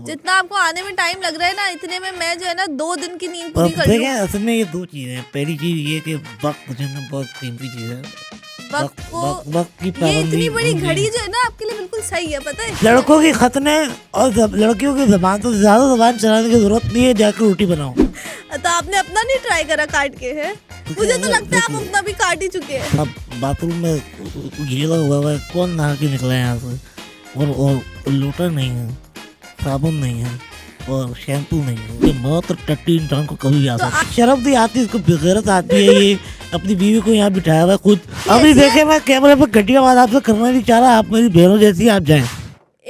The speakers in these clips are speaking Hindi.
जितना आपको आने में टाइम लग रहा है ना, इतने में मैं जो है ना 2 दिन की नींद पूरी कर लूं। देखिए असल में ये दो चीजें हैं। पहली चीज ये कि वक्त जो है ना बहुत कीमती चीज है। वक्त को वक्त की ये पाबंदी इतनी बड़ी होनी घड़ी चाहिए। जो है ना आपके लिए बिल्कुल सही है, पता है? लड़कों की खतने और लड़कियों की जबान तो ज्यादा जबान चलाने की जरूरत नहीं है, जाकर रोटी बनाओ। तो आपने अपना नहीं ट्राई करा काट के? है मुझे तो लगता है आप अपना भी काट ही चुके हैं। अब बाथरूम में गीला हुआ है, कौन नहा के निकला है यहाँ से। और लोटा नहीं है, साबुन नहीं है और शैम्पू नहीं है। ये बहुत टट्टी इंसान को कभी भी आ सकता है। शर्म नहीं आती, इसको बेगैरत आती है। ये अपनी बीवी को यहाँ बिठाया हुआ खुद। अभी देखे मैं कैमरे पे घटिया बात आपसे करना नहीं चाह रहा। आप मेरी बहनों जैसी, आप जाएं।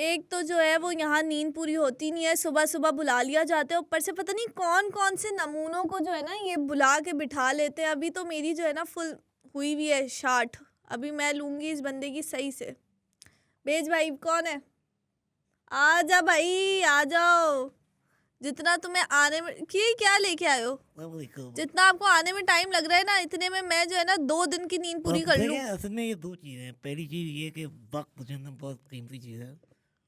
एक तो जो है वो यहाँ नींद पूरी होती नहीं है, सुबह सुबह बुला लिया जाता है, ऊपर से पता नहीं कौन कौन से नमूनों को जो है ना ये बुला के बिठा लेते हैं। अभी तो मेरी जो है ना फुल हुई हुई है 60। अभी मैं लूंगी इस बंदे की सही से। बेज भाई कौन है? आ जा भाई, आ जाओ। जितना तुम्हें आने में क्या लेके आए हो? जितना आपको आने में टाइम लग रहा है ना, इतने में मैं जो है ना 2 दिन की नींद पूरी कर लूं। असल में ये दो चीजें हैं। पहली चीज ये कि वक्त जो है ना बहुत कीमती चीज है।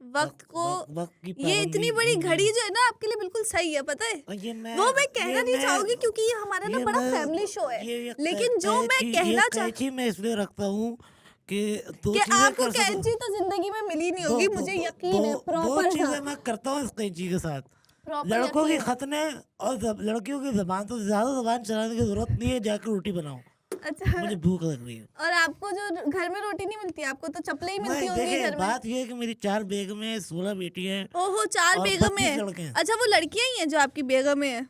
वक्त को वक्त की ये इतनी बड़ी घड़ी जो है ना आपके लिए बिल्कुल सही है, पता है? वो मैं कहना नहीं चाहूंगी क्योंकि ये हमारा ना बड़ा फैमिली शो है। लेकिन जो मैं कहना चाहती मैं इसलिए रखता हूँ कि आपको कैंची तो जिंदगी में मिली नहीं होगी, मुझे यकीन है। प्रॉपर चीजें मैं करता हूँ इस कैंची के साथ। लड़कों की खतने और लड़कियों की जबान तो ज्यादा जबान चलाने की जरूरत नहीं है, जाकर रोटी बनाओ। अच्छा, मुझे भूख लग रही है। और आपको जो घर में रोटी नहीं मिलती, आपको तो चप्पलें ही मिलती होंगी घर में। बात ये है कि मेरी 4 बेगम है, 16 बेटी है। ओहो, 4 बेगम है। अच्छा, वो लड़कियां ही हैं जो आपकी बेगम है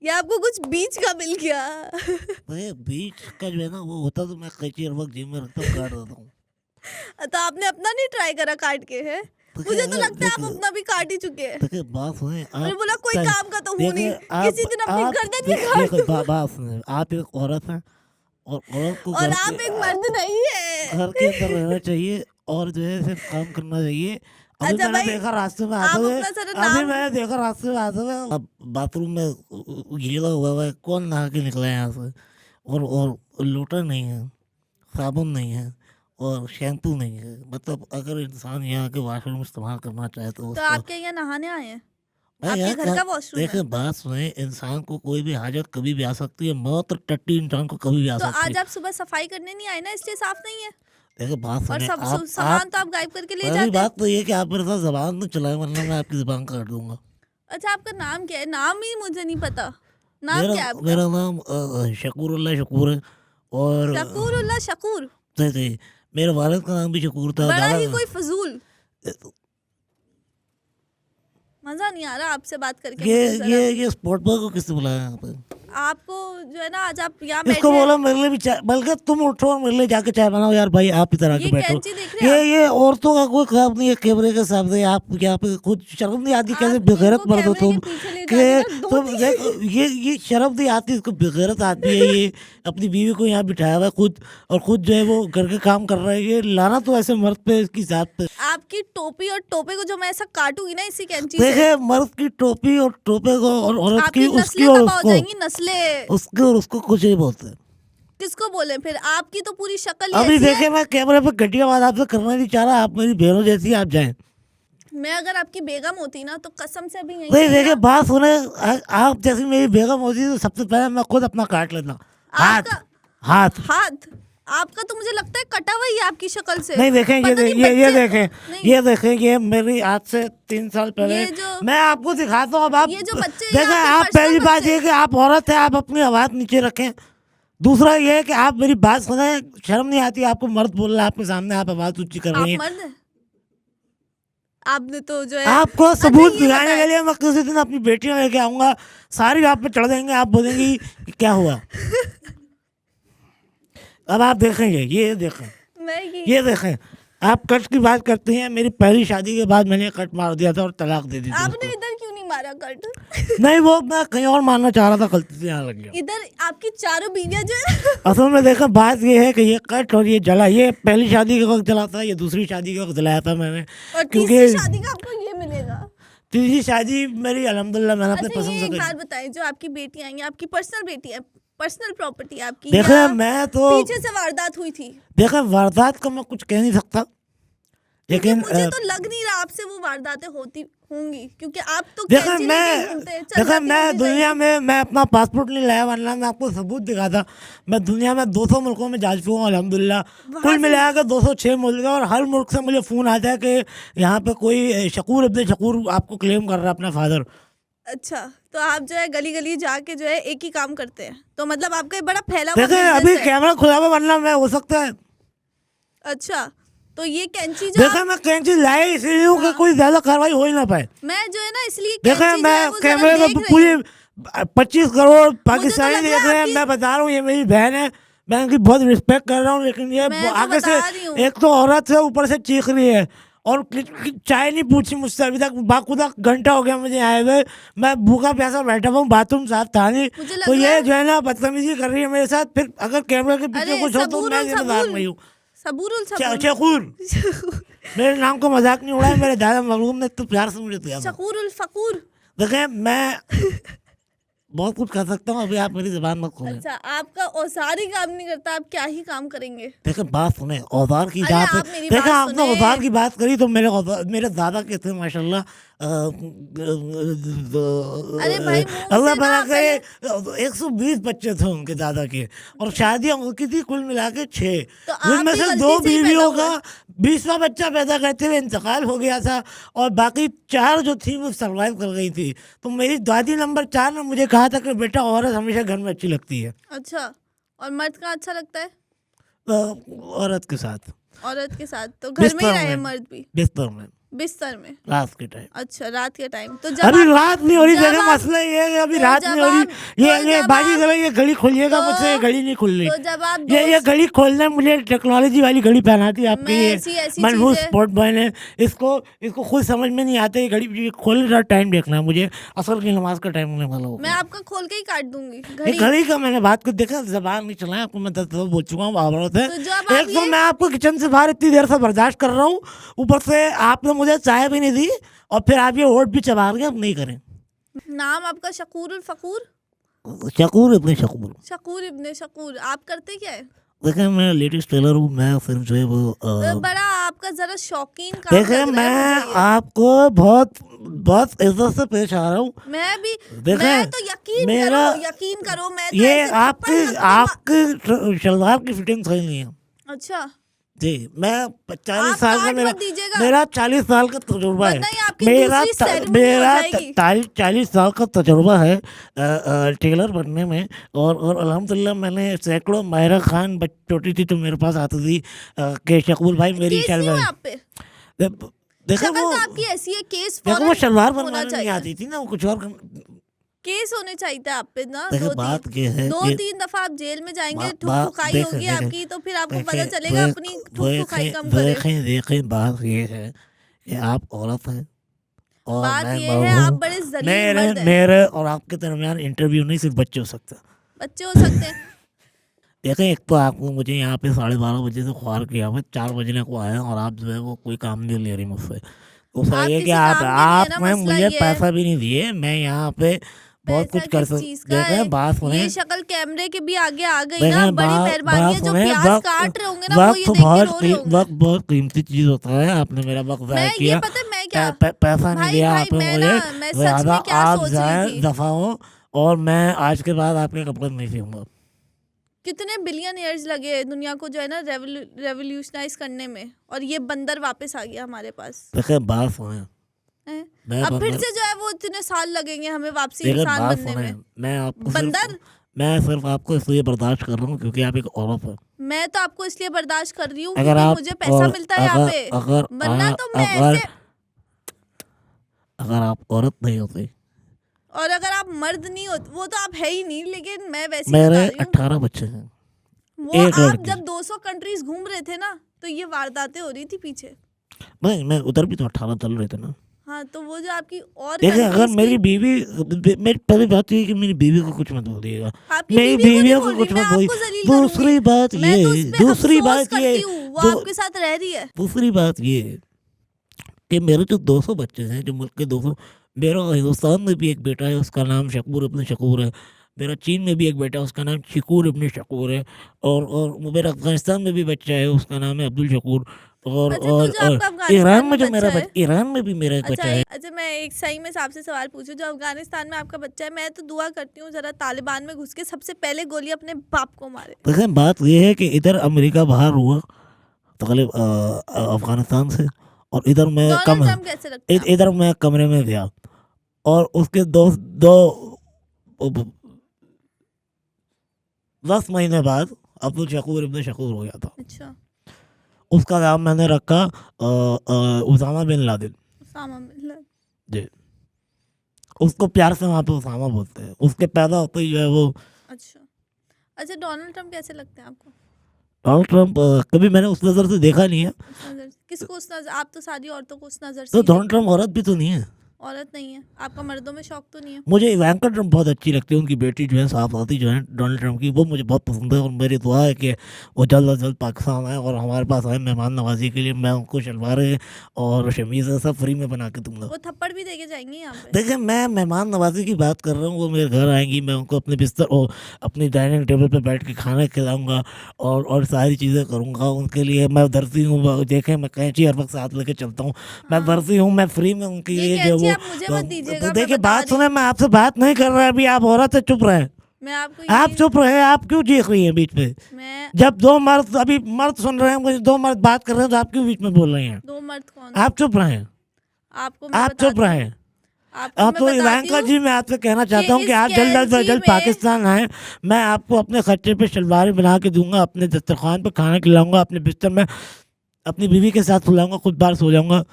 या आपको कुछ बीच का मिल गया? बीच का जो है ना वो होता तो मैं कैंची हर वक्त जेब में रखता हूँ, काट देता हूँ। तो आपने अपना नहीं ट्राई करा काट के? है मुझे तो लगता है आप अपना भी काट ही चुके हैं। देखिए बात सुने, मैंने बोला कोई काम का तो हूँ नहीं, किसी दिन अपनी गर्दन निकाल। बात सुने, आप एक औरत हैं और औरत को और आप एक मर्द नहीं है। घर के अंदर रहना चाहिए और जो है सिर्फ काम करना चाहिए। अभी मैंने देखा रास्ते में आते हुए, अब बाथरूम में गीला हुआ है, कौन नहा के निकला है यहाँ से। और लोटा नहीं है, साबुन नहीं है और शैम्पू नहीं है। मतलब अगर इंसान यहाँ के वॉशरूम इस्तेमाल करना चाहे तो आपके यहाँ नहाने आए हैं? आपके घर का वॉशरूम है? देखिए बात सुने, इंसान को कोई भी हाजत कभी भी आ सकती है। मौत और टट्टी इंसान को कभी भी आ सकती है। आज आप सुबह सफाई करने नहीं आए ना, इसलिए साफ नहीं है। देखिए बात सुने, और सामान तो आप गायब करके ले जाते हैं। बात तो ये कि आप मेरे साथ जबान तो चलाए, वरना मैं आपकी जबान काट दूंगा। अच्छा, आपका नाम क्या है? नाम ही मुझे नहीं पता। नाम क्या है आपका? मेरा नाम शकूरुल्लाह शकूर है। और शकूरुल्लाह शकूर? मेरे वालिद का नाम भी शकूर था। बड़ा ही कोई फजूल। मजा नहीं आ रहा आपसे बात करके। ये स्पॉट बॉय को किसने बुलाया यहाँ पे? आपको जो है ना, आज आप यहाँ इसको बोला मेरे लिए भी चाय, बल्कि तुम उठो और मेरे लिए जाके चाय बनाओ यार भाई। आप इधर आके बैठो। ये औरतों का कोई काम नहीं है कैमरे के सामने। आप यहाँ पे खुद शर्म नहीं आती? कैसे बेगैरत मर्द हो तुम कि तुम ये शर्म नहीं आती? इसको बेगैरत आती है। ये अपनी बीवी को यहाँ बिठाया हुआ खुद, और खुद जो है वो घर के काम कर रहा है। ये लाना तो ऐसे मर्द पे, इसकी जात पे। आपकी टोपी और टोपे को जो मैं ऐसा काटूंगी ना इसी कैंची से। देखे मर्द की टोपी और टोपे को और औरत की, उसकी और उसको और उसको कुछ नहीं बोलते। किसको बोले फिर? आपकी तो पूरी शक्ल अभी देखे मैं कैमरे पे घटिया बात आपसे करना नहीं चाह रहा। आप मेरी बहनों जैसी, आप जाएं। मैं अगर आपकी बेगम होती ना तो कसम से अभी यहीं नहीं देखे बात सुने, आप जैसी मेरी बेगम होती तो सबसे पहले मैं खुद अपना काट लेता। हाथ आपका तो मुझे लगता है कटा हुआ ही आपकी शक्ल से। नहीं देखें, ये देखें ये मेरी आज से 3 साल पहले। मैं आपको दिखाता हूँ। अब आप देखें, आप पहली बात ये कि आप औरत है, आप अपनी आवाज नीचे रखें। दूसरा ये है कि आप मेरी बात सुने, शर्म नहीं आती आपको? मर्द बोल रहा है आपके सामने, आप आवाज ऊंची कर रही हैं। आपने तो जो है, आपको सबूत दिखाने के लिए मैं किसी दिन अपनी बेटियां लेके आऊंगा, सारी आप पे चढ़ देंगे। आप बोलेंगी क्या हुआ। अब आप देखेंगे, ये देखें। आप कट की बात करती हैं। मेरी पहली शादी के बाद मैंने कट मार दिया था और तलाक दे दी थी। आपने इधर क्यों नहीं मारा कट? नहीं, वो मैं कहीं और मारना चाह रहा था, गलती से यहाँ लग गया। इधर आपकी चारों बीवियां जो है असल में देखा, बात ये है कि ये कट और ये जला, ये पहली शादी के वक्त जला था, ये दूसरी शादी के वक्त जलाया था मैंने। और तीसरी शादी का आपको ये मिलेगा? तीसरी शादी मेरी अल्हम्दुलिल्लाह मैंने अपने पसंद से करी। एक बात बताएं, जो आपकी बेटियां हैं, आपकी पर्सनल बेटी है, पर्सनल प्रॉपर्टी आपकी, देखे मैं तो पीछे से वारदात हुई थी? देखे वारदात का मैं कुछ कह नहीं सकता, क्योंकि लेकिन मुझे तो लग नहीं रहा आपसे वो वारदातें होती होंगी, क्योंकि आप तो देखिए कैंची लेके मैं घूमते हैं, चल देखिए जाती मैं होंगी दुनिया कहीं। में मैं अपना पासपोर्ट नहीं लाया, वरना मैं आपको सबूत दिखाता। मैं दुनिया में 200 मुल्कों में जा चुका हूँ अल्हम्दुलिल्लाह। वहाँ कुल से मिला के 206 मुल्क है, और हर मुल्क से मुझे फ़ोन आता है कि यहाँ पे कोई शकूर इब्न शकूर आपको क्लेम कर रहा है अपना फादर। अच्छा, तो आप जो है गली-गली जाके जो है एक ही काम करते हैं। तो मतलब आपका ये बड़ा फैला हुआ देखिए अभी बिज़नेस है। कैमरा खुला हुआ, वरना मैं हो सकता है अच्छा, तो ये कैंची जो देखिए आप मैं कैंची लाई इसलिए हूँ कि हाँ, कोई ज़्यादा कार्रवाई हो ही ना पाए। मैं जो है ना इसलिए देखिए कैंची जो है मैं वो ज़रा कैमरे देख को रही पूरी हूँ। 25 करोड़ मुझे तो पाकिस्तानी लग देख रहा है रहे हैं। मैं बता रहा हूँ ये मेरी बहन है, मैं इनकी बहुत रिस्पेक्ट कर रहा हूँ, लेकिन ये मैं तो आगे से बता रही हूँ। एक तो औरत है, ऊपर से चीख रही है, और चाय नहीं पूछी मुझसे अभी तक। बाखुदा घंटा हो गया मुझे आए हुए, मैं भूखा प्यासा बैठा हुआ हूँ, बाथरूम साफ था नहीं। मुझे तो लग रहा ये है जो है ना बदतमीजी कर रही है मेरे साथ। फिर अगर कैमरे के पीछे अरे कुछ हो तो मैं सबूरुल जिम्मेदार सबूर, नहीं हूँ। सबूरुल सबूर, शकूर मेरे नाम को मजाक नहीं उड़ाया, मेरे दादा मरहूम ने तो प्यार से मुझे दिया था। शकूरुल फकूर। देखिए मैं बहुत कुछ कर सकता हूँ, अभी आप मेरी ज़बान मत खोलें। अच्छा, आपका औजार ही काम नहीं करता, आप क्या ही काम करेंगे? देखिए बात सुने औजार की, अरे जहाँ पे आप मेरी देखिए बात आपने सुने। औजार की बात करी तो मेरे दादा के थे माशाल्लाह। अरे भाई मुंह अल्लाह से भला ना पहले करे 120 बच्चे थे उनके दादा के, और शादियाँ उनकी थी कुल मिला के 6, तो आप जिनमें भी से गलती 2 से ही पैदा बीवियों हुए। का 20वां बच्चा पैदा करते हुए इंतकाल हो गया था, और बाकी 4 जो थी वो सर्वाइव कर गई थी। तो मेरी दादी नंबर 4 ने मुझे कहा था कि बेटा औरत हमेशा घर में अच्छी लगती है। अच्छा, और मर्द का अच्छा लगता है? औरत के साथ औरत के साथ, तो घर में ही बिस्तर रहे में, मर्द भी? बिस्तर में बिस्तर में? रात के टाइम। अच्छा, रात के टाइम। तो जब अभी आप रात नहीं हो रही, जब देखिए आप मसला ये है कि अभी तो रात जब नहीं हो रही। आप तो ये जब बाजी आप जरा ये घड़ी खोलिएगा मुझसे, ये तो घड़ी नहीं खुल रही। तो जब आप ये दोस्त घड़ी खोलना मुझे टेक्नोलॉजी वाली घड़ी पहना थी आपकी, मैं ये ऐसी ऐसी मनहूस चीजें स्पोर्ट बॉय ने। इसको खुद समझ में नहीं आते, ये घड़ी खोल रहा, टाइम देखना है मुझे, असर की नमाज का टाइम होने वाला मैं होगा। आपका खोल के ही काट दूंगी ये घड़ी। घड़ी का मैंने बात को देखा, जबान नहीं चलाया आपको, मैं 10 दफा बोल चुका हूँ आवरत है। तो जब आप एक तो ये मैं आपको किचन से बाहर इतनी देर से बर्दाश्त कर रहा हूँ, ऊपर से आपने मुझे चाय भी नहीं दी, और फिर आप ये ओट भी चबा रहे हैं। अब नहीं करें। नाम आपका शकूरुल फकूर? शकूर इब्न शकूर। शकूर इब्ने शकूर। आप करते क्या है? देखिए मैं लेडीज टेलर हूँ, मैं सिर्फ जो है वो तो बड़ा आपका जरा शौकीन काम देखिए लग रहा है मैं मुझे ये। आपको बहुत बहुत इज्जत से पेश आ रहा हूँ। मैं भी देखिए मैं तो यकीन करो मैं तो ये ऐसे थप्पड़ लगती आपकी शलवार की फिटिंग सही नहीं है अच्छा, जी। मैं 40 आप साल का काट मत दीजिएगा, मेरा 40 साल का तजुर्बा है। वरना ये आपकी दूसरी सेरेमनी हो जाएगी। 40 साल का तजुर्बा है टेलर बनने में, और अल्हम्दुलिल्लाह मैंने सैकड़ों माहिरा खान छोटी थी तो मेरे पास आती थी कि शकूल भाई मेरी केस नहीं हुआ शलवार आप पे? देखो शक्ल वो तो आपकी ऐसी है, केस देखो वो फौरन शलवार होना बनवाने नहीं चाहिए। आती थी ना, वो कुछ और केस होने चाहिए था आप पे ना। देखिए बात ये है दो कि तीन दफा आप जेल में जाएंगे, बा- ठुक बा- ठुकाई देखें- होगी देखें- आपकी, तो फिर आपको पता देखें चलेगा अपनी ठुक ठुकाई कम करे। देखें बात ये है कि आप औरत हैं और बात मैं ये है मर्द आप हूँ। बड़े जलील मर्द हैं। मेरे और आपके दरमियान इंटरव्यू नहीं, सिर्फ बच्चे हो सकते हैं। बच्चे हो सकते हैं। देखें एक तो आपको मुझे यहाँ पे 12:30 बजे से ख्वार किया हुआ, 4 बजने को आए हैं, और आप जो है वो कोई काम नहीं ले रही मुझसे। दूसरा आप ये कि किसी काम के लिए ना, आपने मसला मुझे ये है। पैसा भी नहीं दिए, मैं यहाँ पे बहुत पैसा कुछ कर किस सकता। चीज का है? देखें बात सुने, ये शक्ल कैमरे के भी आगे आ गई देखें ना, बड़ी बात मेहरबानी है। जो सुने, प्याज काट रहे होंगे ना वो ये देख के रो रहे होंगे। वक्त बहुत कीमती चीज होता है। आपने मेरा वक्त मैं ज़ाया ये किया, पता है मैं क्या पैसा नहीं भाई दिया भाई आपने मैं मुझे, ना मैं सच ज़्यादा में क्या आप सोच जाए रही थी, दफा हो, और मैं आज के बाद आपके कपड़े नहीं सीऊंगा। कितने बिलियन ईयर्स लगे दुनिया को जो है ना रेवोल्यूशनाइज करने में, और ये बंदर वापस आ गया हमारे पास। देखिए बात सुने, हैं? मैं अब फिर बंदर- से जो है वो इतने साल लगेंगे हमें वापसी देखिए इंसान बात बनने सुने, में। मैं आपको बंदर मैं सिर्फ आपको इसलिए बर्दाश्त कर रहा हूँ क्योंकि आप एक औरत है। मैं तो आपको इसलिए बर्दाश्त कर रही हूँ अगर क्योंकि आप मुझे पैसा मिलता है यहाँ पे, वरना तो मैं ऐसे। अगर आप औरत नहीं होती, और अगर आप मर्द नहीं होते, वो तो आप है ही नहीं, लेकिन मैं वैसे ही मेरे बता रही हूँ। 18 बच्चे हैं। वो एक आप लड़की। जब 200 कंट्रीज घूम रहे थे ना, तो ये वारदातें हो रही थी पीछे। नहीं, मैं उधर भी तो 18 चल रहे थे ना। हाँ, तो वो जो आपकी और देखिए अगर countries मेरी की- बीवी, मेरी पहली बात ये है कि मेरी बीवी को कुछ मत बोलिएगा, आपकी मेरी बीवी को नहीं बीवियों बोल को रही, कुछ मैं मत बोलिए। आपको जलील दूसरी करूंगी। बात मैं ये तो है, उस पे दूसरी अफसोस बात ये करती हूँ, वो दू- आपके साथ रह रही है। दूसरी बात ये है कि मेरे जो 200 बच्चे हैं, जो मुल्क के 200, मेरा हिंदुस्तान में भी एक बेटा है, उसका नाम शकूर इब्न शकूर है। मेरा चीन में भी एक बेटा है, उसका नाम शकूर इब्न शकूर है। और मेरा अफगानिस्तान में भी बच्चा है, उसका नाम है अब्दुल शकूर। और अच्छा, और तो जो और आपका अफ़गानिस्तान ईरान में में जो मेरा बच्चा है ईरान में भी मेरा एक अच्छा बच्चा है। अच्छा, मैं एक सही में आपसे सवाल पूछूं, जो अफगानिस्तान में आपका बच्चा है, मैं तो दुआ करती हूँ जरा तालिबान में घुस के सबसे पहले गोली अपने बाप को मारे। देखें बात ये है कि इधर अमेरिका बाहर हुआ तकरीब अफगानिस्तान से, और इधर मैं डोनाल्ड ट्रम्प कैसे लगते हैं इधर मैं कमरे में गया और उसके दो दो 10 महीने बाद अब्दुल शकूर इब्न शकूर हो गया था। अच्छा, उसका नाम मैंने रखा Osama bin Laden. Osama bin Laden. जी, उसको प्यार से वहाँ पे उसामा बोलते हैं। उसके पैदा होते ही जो है वो। अच्छा अच्छा, डोनाल्ड ट्रम्प कैसे लगते हैं आपको? डोनाल्ड ट्रम्प कभी मैंने उस नज़र से देखा नहीं है। उस नज़र किसको उस नज़र? आप तो सारी औरतों को उस नज़र से तो ही डोनाल्ड देखते ट्रम्प औरत भी तो नहीं है। हैं। औरत नहीं है आपका, मर्दों में शौक तो नहीं है? मुझे इवांका ट्रम्प बहुत अच्छी लगती है। उनकी बेटी जो है साहबजादी जो है डोनाल्ड ट्रम्प की, वो मुझे बहुत पसंद है। और मेरी दुआ है कि वो जल्द अज जल्द पाकिस्तान आए और हमारे पास आए मेहमान नवाजी के लिए। मैं उनको शलवारें और शमीज़ें सब फ्री में बना के दूंगा। वो थप्पड़ भी देके जाएंगे यहाँ पे? देखिए मैं मेहमान नवाजी की बात कर रहा हूँ। वो मेरे घर आएंगी, मैं उनको अपने बिस्तर और अपनी डाइनिंग टेबल पर बैठ के खाना खिलाऊंगा और सारी चीज़ें करूँगा उनके लिए। मैं दर्जी हूँ, देखें मैं कैंची हर वक्त साथ लेके चलता हूँ। मैं दर्जी हूँ, मैं फ्री में उनके ये लिए जो कैंची वो आप मुझे मत दीजिएगा, मैं देखिए बता बात रही सुने, मैं आपसे बात नहीं कर रहा अभी। आप औरत है, चुप रहे। मैं आपको आप ये चुप रहे, आप क्यों चीख रही हैं बीच में? मैं जब दो मर्द, अभी मर्द सुन रहे हैं मुझे, दो मर्द बात कर रहे हैं, तो आप क्यों बीच में बोल रही हैं? दो मर्द कौन? आप चुप रहे, आपको मैं आप चुप बताती हूँ, रहे। आपको मैं तो बताती इवांका हूँ जी, मैं आपसे कहना चाहता हूँ कि इस आप जल्द अज कैंची जल्द में पाकिस्तान आए। मैं आपको अपने खच्चे पे शलवारें बना के दूंगा, अपने दस्तरखान पे खाना खिलाऊंगा, अपने बिस्तर में अपनी बीवी के साथ सुलाऊंगा, खुद बार सो जाऊंगा।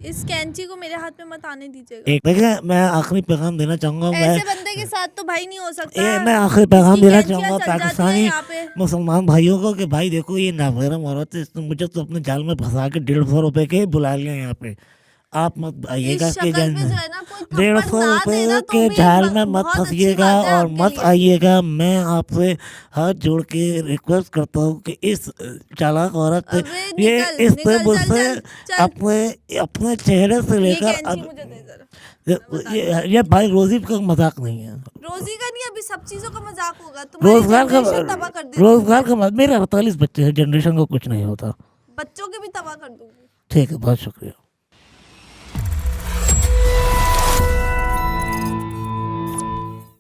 इस कैंची को मेरे हाथ में मत आने दीजिएगा। एक देखिए मैं आखिरी पैगाम देना चाहूँगा। ऐसे बंदे के साथ तो भाई नहीं हो सकता। मैं आखिरी पैगाम इसकी देना कैंचियाँ चाहूँगा चल जाती हैं पाकिस्तानी यहाँ पे। मुसलमान भाइयों को कि भाई देखो ये नामहरम औरत है, इसने मुझे तो अपने जाल में फंसा के 150 रुपए के बुला लिया यहाँ पे। आप मत आइएगा इस के शक्ल पे जो है ना, कोई 150 थप्पड़ ना रुपए देना के तो भी जाल में मत बहुत अच्छी फंसिएगा बात है और आपके मत लिए। आइएगा। मैं आपसे हाथ जोड़ के रिक्वेस्ट करता हूँ कि इस चालाक औरत अबे ये निकल, इस निकल, टेबल चल, से चल, चल। अपने चेहरे से ये लेकर कैंची अब मुझे दे जरा। ये भाई रोजी का मजाक नहीं है। रोजी का नहीं, अभी सब चीजों का मजाक होगा। तुम्हारी रोजगार का जनरेशन तबाह कर देती हूँ रोजगार मैं। का मेरे 48 बच्चे हैं, जनरेशन को कुछ नहीं होता। बच्चों के भी तबाह कर दूंगी। ठीक है, बहुत शुक्रिया।